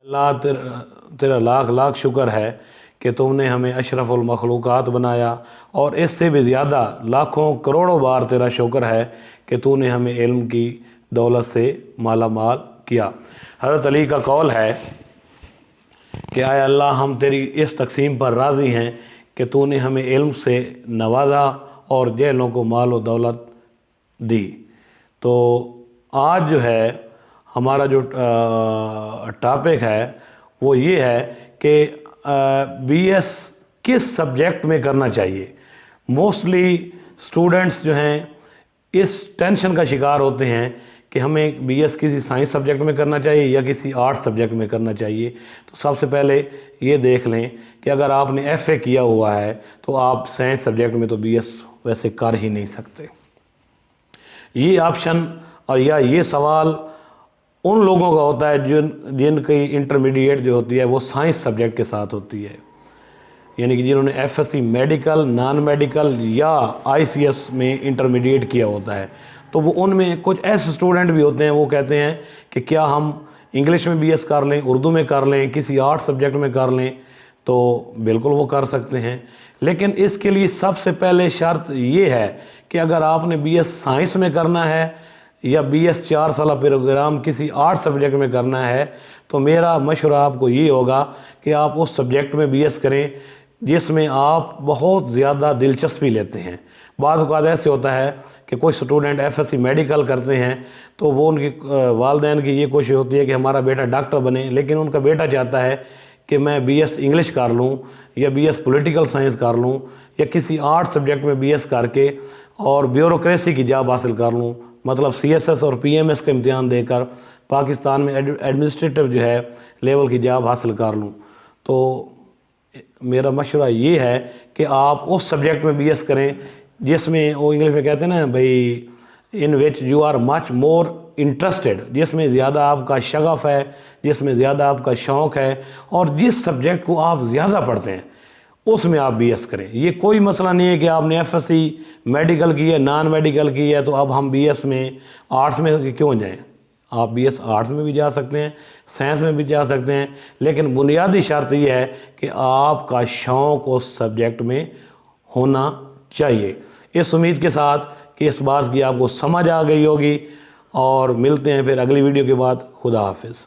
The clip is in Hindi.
अल्लाह तेरा लाख लाख शुक्र है कि तुमने हमें अशरफुल मखलूक़ात बनाया, और इससे भी ज़्यादा लाखों करोड़ों बार तेरा शुक्र है कि तूने हमें इल्म की दौलत से माला माल किया। हज़रत अली का कौल है कि आय अल्लाह, हम तेरी इस तकसीम पर राज़ी हैं कि तूने हमें इल्म से नवाजा और जहलों को माल और दौलत दी। तो आज जो है हमारा जो टॉपिक है वो ये है कि बीएस किस सब्जेक्ट में करना चाहिए। मोस्टली स्टूडेंट्स जो हैं इस टेंशन का शिकार होते हैं कि हमें बीएस किसी साइंस सब्जेक्ट में करना चाहिए या किसी आर्ट्स सब्जेक्ट में करना चाहिए। तो सबसे पहले ये देख लें कि अगर आपने एफए किया हुआ है तो आप साइंस सब्जेक्ट में तो बीएस वैसे कर ही नहीं सकते। ये ऑप्शन और या ये सवाल उन लोगों का होता है जिनकी इंटरमीडिएट जो होती है वो साइंस सब्जेक्ट के साथ होती है, यानी कि जिन्होंने एफएससी मेडिकल, नॉन मेडिकल या आईसीएस में इंटरमीडिएट किया होता है। तो वो उनमें कुछ ऐसे स्टूडेंट भी होते हैं, वो कहते हैं कि क्या हम इंग्लिश में बीएस कर लें, उर्दू में कर लें, किसी आर्ट सब्जेक्ट में कर लें। तो बिल्कुल वो कर सकते हैं, लेकिन इसके लिए सबसे पहले शर्त ये है कि अगर आपने बीएस साइंस में करना है या बीएस 4 साल प्रोग्राम किसी आर्ट सब्जेक्ट में करना है, तो मेरा मशवरा आपको ये होगा कि आप उस सब्जेक्ट में बीएस करें जिसमें आप बहुत ज़्यादा दिलचस्पी लेते हैं। बाद औक़ात ऐसे होता है कि कुछ स्टूडेंट एफएससी मेडिकल करते हैं तो वो उनकी वालिदैन की ये कोशिश होती है कि हमारा बेटा डॉक्टर बने, लेकिन उनका बेटा चाहता है कि मैं बीएस इंग्लिश कर लूँ या बीएस पॉलिटिकल साइंस कर लूँ या किसी आर्ट सब्जेक्ट में बीएस करके और ब्यूरोक्रेसी की जॉब हासिल कर लूँ, मतलब सीएसएस और पीएमएस का इम्तिहान देकर पाकिस्तान में एडमिनिस्ट्रेटिव जो है लेवल की जॉब हासिल कर लूँ। तो मेरा मशवरा ये है कि आप उस सब्जेक्ट में बीएस करें जिसमें वो इंग्लिश में कहते हैं ना भाई, in which you are much more interested, जिसमें ज़्यादा आपका शगफ़ है, जिसमें ज़्यादा आपका शौक़ है और जिस सब्जेक्ट को आप ज़्यादा पढ़ते हैं उसमें आप बीएस करें। ये कोई मसला नहीं है कि आपने एफएससी मेडिकल की है, नॉन मेडिकल की है तो अब हम बीएस में आर्ट्स में क्यों जाएं। आप बीएस आर्ट्स में भी जा सकते हैं, साइंस में भी जा सकते हैं, लेकिन बुनियादी शर्त यह है कि आपका शौक़ उस सब्जेक्ट में होना चाहिए। इस उम्मीद के साथ कि इस बात की आपको समझ आ गई होगी, और मिलते हैं फिर अगली वीडियो के बाद। खुदा हाफिज़।